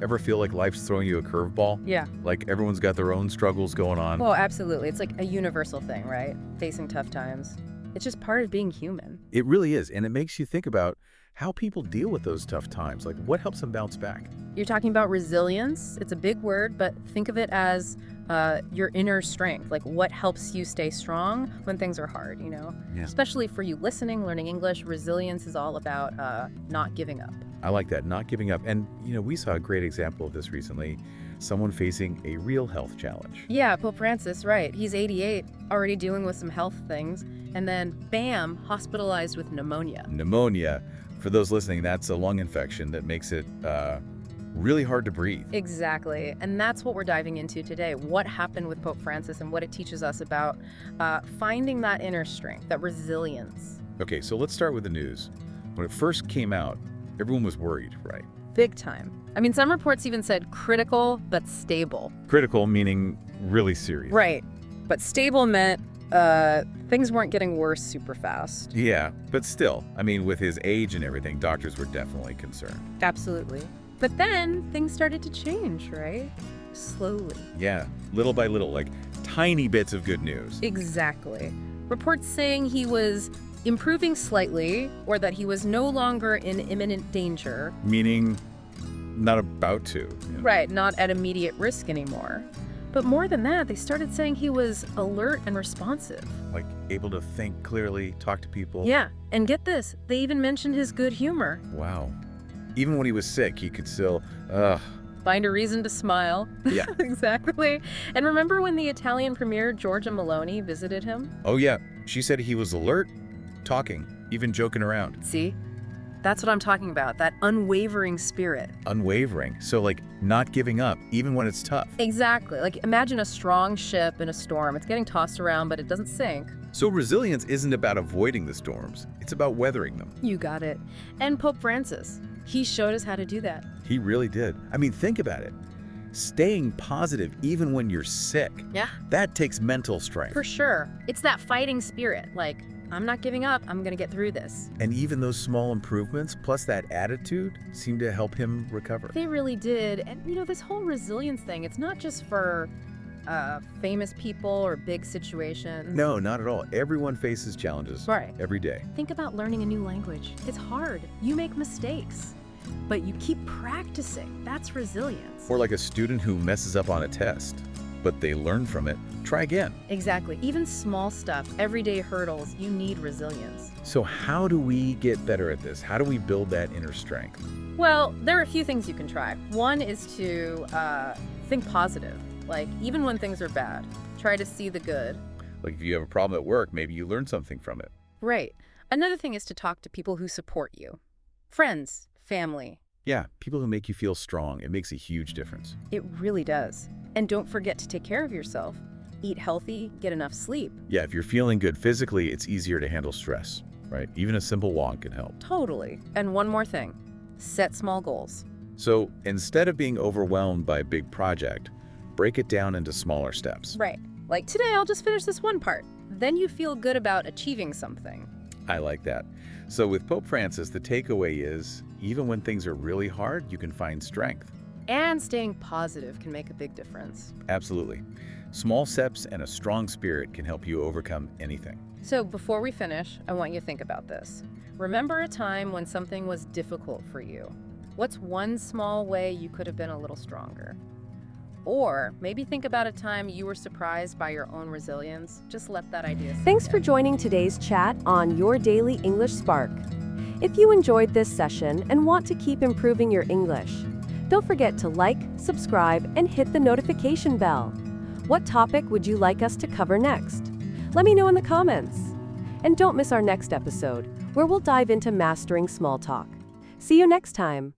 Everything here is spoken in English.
Ever feel like life's throwing you a curveball? Yeah. Like everyone's got their own struggles going on? Oh, absolutely. It's like a universal thing, right? Facing tough times. It's just part of being human. It really is, and it makes you think about how people deal with those tough times. Like, what helps them bounce back? You're talking about resilience. It's a big word, but think of it as your inner strength. Like what helps you stay strong when things are hard, you know? Yeah. Especially for you listening, learning English, resilience is all about not giving up. I like that, not giving up. And, we saw a great example of this recently. Someone facing a real health challenge. Yeah, Pope Francis, right. He's 88, already dealing with some health things, and then, bam, hospitalized with pneumonia. Pneumonia, for those listening, that's a lung infection that makes it really hard to breathe. Exactly. And that's what we're diving into today. What happened with Pope Francis and what it teaches us about finding that inner strength, that resilience. Okay, so let's start with the news. When it first came out, everyone was worried, right? Big time. I mean, some reports even said critical but stable. Critical meaning really serious. Right. But stable meant things weren't getting worse super fast. Yeah, but still, with his age and everything, doctors were definitely concerned. Absolutely. But then things started to change, right? Slowly. Yeah, little by little, like tiny bits of good news. Exactly. Reports saying he was improving slightly or that he was no longer in imminent danger. Meaning not about to. Right, not at immediate risk anymore. But more than that, they started saying he was alert and responsive. Like able to think clearly, talk to people. Yeah, and get this, they even mentioned his good humor. Wow. Even when he was sick, he could still, Find a reason to smile. Yeah. Exactly. And remember when the Italian premier, Giorgia Meloni, visited him? Oh yeah, she said he was alert, talking, even joking around. See? That's what I'm talking about, that unwavering spirit. Unwavering. So like not giving up, even when it's tough. Exactly. Like imagine a strong ship in a storm. It's getting tossed around, but it doesn't sink. So resilience isn't about avoiding the storms. It's about weathering them. You got it. And Pope Francis, he showed us how to do that. He really did. Think about it. Staying positive even when you're sick. Yeah. That takes mental strength. For sure. It's that fighting spirit. Like, I'm not giving up. I'm going to get through this. And even those small improvements, plus that attitude, seemed to help him recover. They really did. And, this whole resilience thing, it's not just for famous people or big situations. No, not at all. Everyone faces challenges every day. Think about learning a new language. It's hard. You make mistakes, but you keep practicing. That's resilience. Or like a student who messes up on a test, but they learn from it. Try again. Exactly. Even small stuff, everyday hurdles, you need resilience. So how do we get better at this? How do we build that inner strength? Well, there are a few things you can try. One is to think positive. Like, even when things are bad, try to see the good. Like if you have a problem at work, maybe you learn something from it. Right. Another thing is to talk to people who support you. Friends, family. Yeah, people who make you feel strong. It makes a huge difference. It really does. And don't forget to take care of yourself. Eat healthy, get enough sleep. Yeah, if you're feeling good physically, it's easier to handle stress, right? Even a simple walk can help. Totally. And one more thing, set small goals. So instead of being overwhelmed by a big project, break it down into smaller steps. Right. Like today, I'll just finish this one part. Then you feel good about achieving something. I like that. So with Pope Francis, the takeaway is, even when things are really hard, you can find strength. And staying positive can make a big difference. Absolutely. Small steps and a strong spirit can help you overcome anything. So before we finish, I want you to think about this. Remember a time when something was difficult for you. What's one small way you could have been a little stronger? Or maybe think about a time you were surprised by your own resilience. Just let that idea sink Thanks for in. joining today's chat on Your Daily English Spark. If you enjoyed this session and want to keep improving your English, don't forget to like, subscribe, and hit the notification bell. What topic would you like us to cover next? Let me know in the comments. And don't miss our next episode, where we'll dive into mastering small talk. See you next time.